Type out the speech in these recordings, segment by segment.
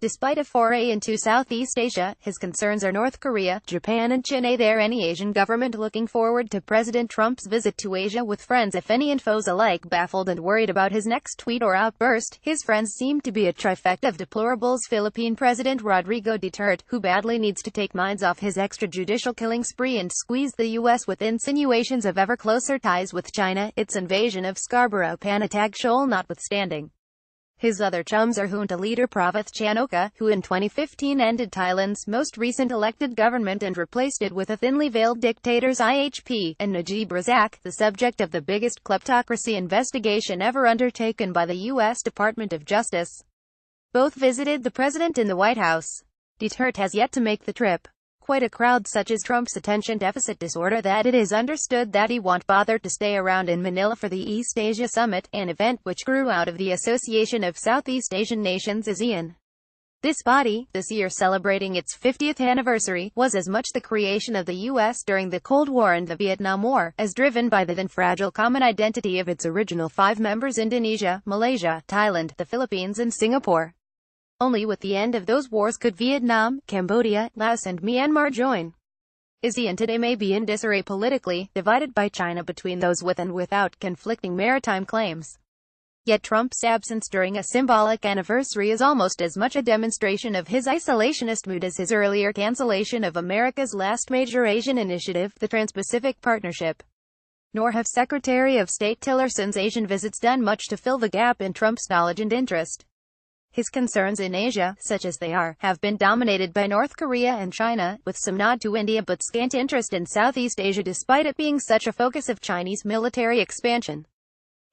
Despite a foray into Southeast Asia, his concerns are North Korea, Japan and China. There any Asian government looking forward to President Trump's visit to Asia with friends, if any, and foes alike, baffled and worried about his next tweet or outburst. His friends seem to be a trifecta of deplorables: Philippine President Rodrigo Duterte, who badly needs to take minds off his extrajudicial killing spree and squeeze the U.S. with insinuations of ever closer ties with China, its invasion of Scarborough Panatag Shoal notwithstanding. His other chums are junta leader Pravuth Chan-o-cha, who in 2015 ended Thailand's most recent elected government and replaced it with a thinly veiled dictator's IHP, and Najib Razak, the subject of the biggest kleptocracy investigation ever undertaken by the U.S. Department of Justice. Both visited the president in the White House. Duterte has yet to make the trip. Quite a crowd, such as Trump's attention deficit disorder, that it is understood that he won't bother to stay around in Manila for the East Asia Summit, an event which grew out of the Association of Southeast Asian Nations (ASEAN). This body, this year celebrating its 50th anniversary, was as much the creation of the U.S. during the Cold War and the Vietnam War, as driven by the then fragile common identity of its original 5 members: Indonesia, Malaysia, Thailand, the Philippines and Singapore. Only with the end of those wars could Vietnam, Cambodia, Laos and Myanmar join. ASEAN today may be in disarray politically, divided by China between those with and without conflicting maritime claims. Yet Trump's absence during a symbolic anniversary is almost as much a demonstration of his isolationist mood as his earlier cancellation of America's last major Asian initiative, the Trans-Pacific Partnership. Nor have Secretary of State Tillerson's Asian visits done much to fill the gap in Trump's knowledge and interest. His concerns in Asia, such as they are, have been dominated by North Korea and China, with some nod to India but scant interest in Southeast Asia despite it being such a focus of Chinese military expansion.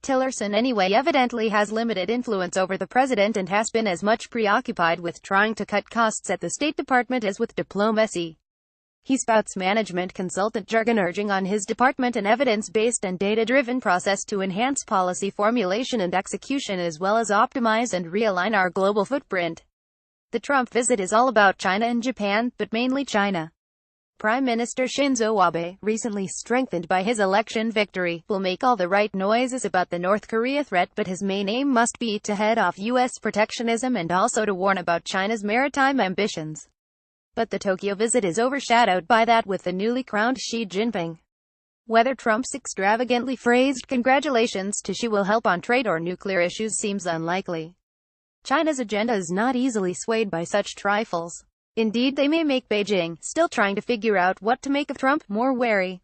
Tillerson anyway evidently has limited influence over the president and has been as much preoccupied with trying to cut costs at the State Department as with diplomacy. He spouts management consultant jargon, urging on his department an evidence-based and data-driven process to enhance policy formulation and execution as well as optimize and realign our global footprint. The Trump visit is all about China and Japan, but mainly China. Prime Minister Shinzo Abe, recently strengthened by his election victory, will make all the right noises about the North Korea threat, but his main aim must be to head off U.S. protectionism and also to warn about China's maritime ambitions. But the Tokyo visit is overshadowed by that with the newly crowned Xi Jinping. Whether Trump's extravagantly phrased congratulations to Xi will help on trade or nuclear issues seems unlikely. China's agenda is not easily swayed by such trifles. Indeed, they may make Beijing, still trying to figure out what to make of Trump, more wary.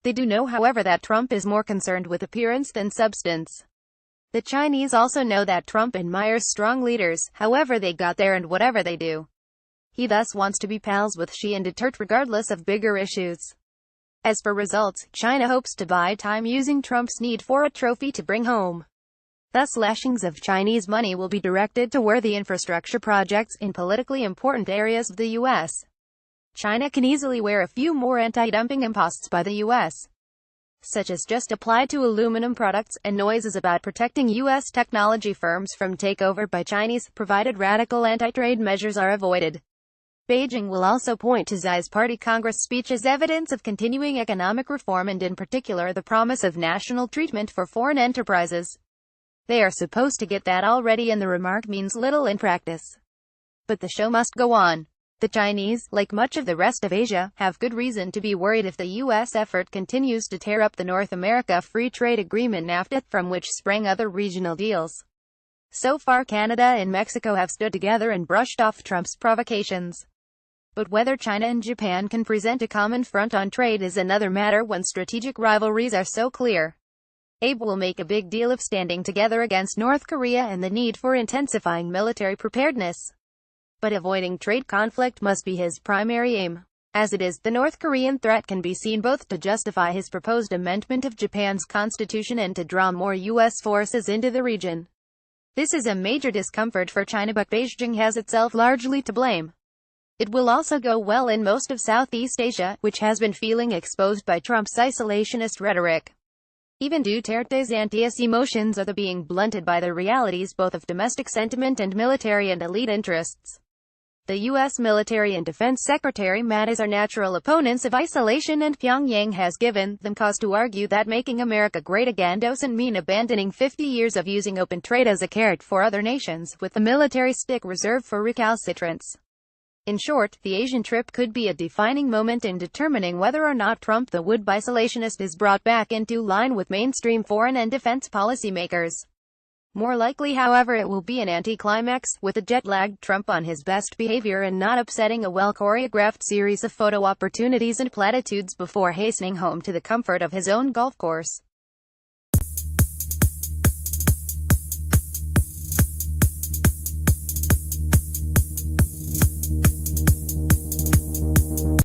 They do know, however, that Trump is more concerned with appearance than substance. The Chinese also know that Trump admires strong leaders, however they got there and whatever they do. He thus wants to be pals with Xi and Duterte regardless of bigger issues. As for results, China hopes to buy time using Trump's need for a trophy to bring home. Thus lashings of Chinese money will be directed to worthy infrastructure projects in politically important areas of the U.S. China can easily wear a few more anti-dumping imposts by the U.S., such as just applied to aluminum products, and noises about protecting U.S. technology firms from takeover by Chinese, provided radical anti-trade measures are avoided. Beijing will also point to Xi's Party Congress speech as evidence of continuing economic reform and in particular the promise of national treatment for foreign enterprises. They are supposed to get that already and the remark means little in practice. But the show must go on. The Chinese, like much of the rest of Asia, have good reason to be worried if the U.S. effort continues to tear up the North America Free Trade Agreement NAFTA, from which sprang other regional deals. So far Canada and Mexico have stood together and brushed off Trump's provocations. But whether China and Japan can present a common front on trade is another matter when strategic rivalries are so clear. Abe will make a big deal of standing together against North Korea and the need for intensifying military preparedness. But avoiding trade conflict must be his primary aim. As it is, the North Korean threat can be seen both to justify his proposed amendment of Japan's constitution and to draw more U.S. forces into the region. This is a major discomfort for China, but Beijing has itself largely to blame. It will also go well in most of Southeast Asia, which has been feeling exposed by Trump's isolationist rhetoric. Even Duterte's anti-US emotions are being blunted by the realities both of domestic sentiment and military and elite interests. The U.S. military and defense secretary Mattis are natural opponents of isolation, and Pyongyang has given them cause to argue that making America great again doesn't mean abandoning 50 years of using open trade as a carrot for other nations, with the military stick reserved for recalcitrants. In short, the Asian trip could be a defining moment in determining whether or not Trump the would-be isolationist is brought back into line with mainstream foreign and defense policymakers. More likely, however, it will be an anticlimax, with a jet-lagged Trump on his best behavior and not upsetting a well-choreographed series of photo opportunities and platitudes before hastening home to the comfort of his own golf course.